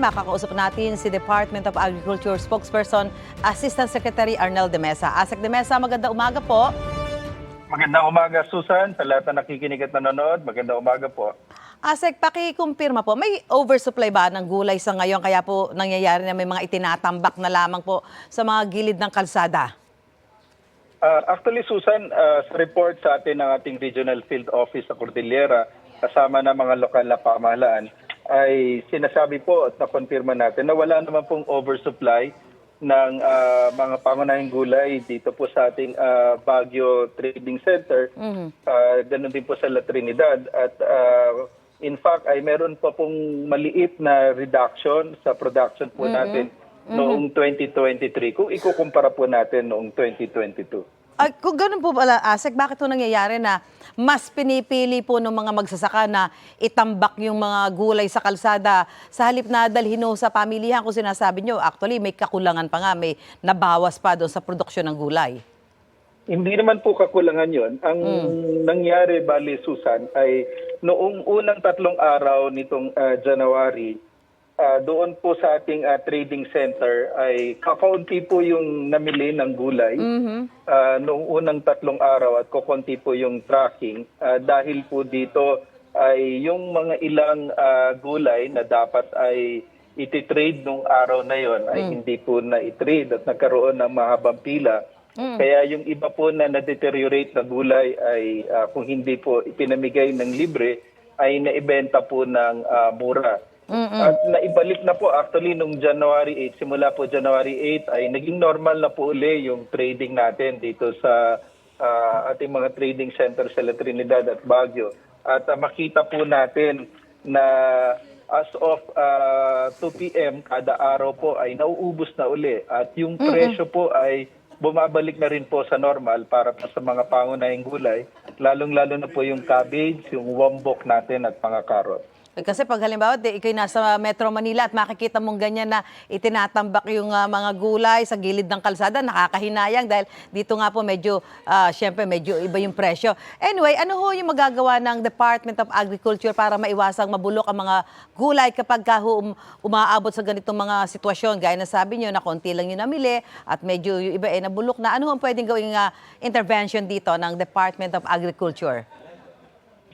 makakausap natin si Department of Agriculture spokesperson, Assistant Secretary Arnel de Mesa. Asek de Mesa, magandang umaga po. Magandang umaga, Susan. Sa lahat na nakikinig at nanonood, magandang umaga po. Asek, pakikumpirma po, may oversupply ba ng gulay sa ngayon kaya po nangyayari na may mga itinatambak na lamang po sa mga gilid ng kalsada? Actually, Susan, sa report sa atin ng ating Regional Field Office sa Cordillera, kasama ng mga lokal na pamahalaan, ay sinasabi po at nakonfirma natin na wala naman pong oversupply ng mga pangunahing gulay dito po sa ating Baguio Trading Center. Ganun din po sa La Trinidad. At in fact, ay meron pa pong maliit na reduction sa production po natin noong 2023 kung ikukumpara po natin noong 2022. Kung ganun po pala, Asek, bakit po nangyayari na mas pinipili po ng mga magsasaka na itambak yung mga gulay sa kalsada sa halip na dalhin sa pamilihan? Kung sinasabi nyo, actually may kakulangan pa nga, may nabawas pa doon sa produksyon ng gulay. Hindi naman po kakulangan yon. Ang nangyari, bali, Susan, ay noong unang 3 araw nitong January, doon po sa ating trading center ay kakaunti po yung namili ng gulay noong unang 3 araw at kukunti po yung tracking dahil po dito ay yung mga ilang gulay na dapat ay iti-trade nung araw na yon ay hindi po na i-trade at nagkaroon ng mahabang pila. Kaya yung iba po na na-deteriorate na gulay ay kung hindi po ipinamigay ng libre ay naibenta po ng mura. At naibalik na po actually nung January 8, simula po January 8 ay naging normal na po uli yung trading natin dito sa ating mga trading center sa La Trinidad at Baguio. At makita po natin na as of 2 p.m. kada araw po ay nauubos na uli at yung presyo po ay bumabalik na rin po sa normal para po sa mga pangunahing gulay, lalong-lalo na po yung cabbage, yung wombok natin at mga karot. Kasi pag halimbawa, ikay nasa Metro Manila at makikita mong ganyan na itinatambak yung mga gulay sa gilid ng kalsada, nakakahinayang dahil dito nga po medyo, syempre medyo iba yung presyo. Anyway, ano ho yung magagawa ng Department of Agriculture para maiwasang mabulok ang mga gulay kapag umaabot sa ganitong mga sitwasyon? Gaya na sabi nyo na konti lang yung namili at medyo yung iba nabulok na. Ano ho ang pwedeng gawing intervention dito ng Department of Agriculture?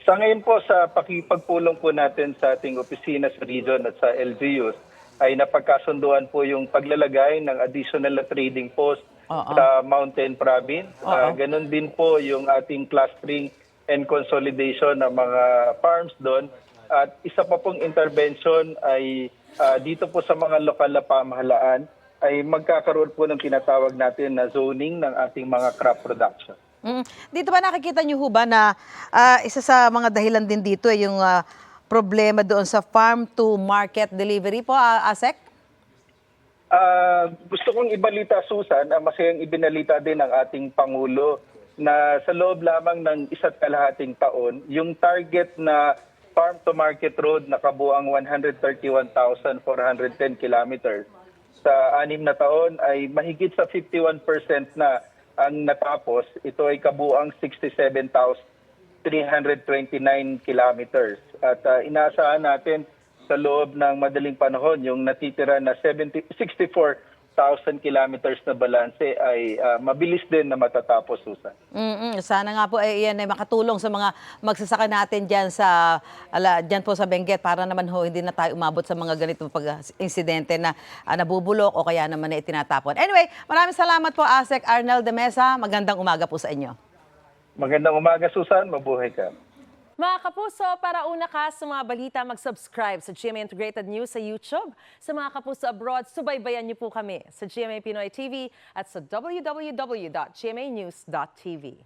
Sa ngayon po, sa pakipagpulong po natin sa ating opisina sa region at sa LGUs, ay napagkasunduan po yung paglalagay ng additional na trading post sa Mountain Province. Ganon din po yung ating clustering and consolidation ng mga farms doon. At isa pa pong intervention ay dito po sa mga lokal na pamahalaan ay magkakaroon po ng tinatawag natin na zoning ng ating mga crop production. Dito ba nakikita niyo ho ba na isa sa mga dahilan din dito yung problema doon sa farm to market delivery po, Asek? Gusto kong ibalita, Susan, masayang ibinalita din ng ating Pangulo na sa loob lamang ng 1.5 taon, yung target na farm to market road na kabuang 131,410 kilometers sa 6 na taon ay mahigit sa 51% na ang natapos. Ito ay kabuang 67,329 kilometers. At inaasahan natin sa loob ng madaling panahon yung natitira na 64,000 kilometers na balanse ay mabilis din na matatapos, Susan. Sana nga po yan ay makatulong sa mga magsasaka natin dyan po sa Benguet para naman ho hindi na tayo umabot sa mga ganitong insidente na nabubulok o kaya naman na itinatapon. Anyway, maraming salamat po, Asek Arnel de Mesa. Magandang umaga po sa inyo. Magandang umaga, Susan. Mabuhay ka. Mga kapuso, para una ka sa mga balita, mag-subscribe sa GMA Integrated News sa YouTube. Sa mga kapuso abroad, subaybayan niyo po kami sa GMA Pinoy TV at sa www.gmanews.tv.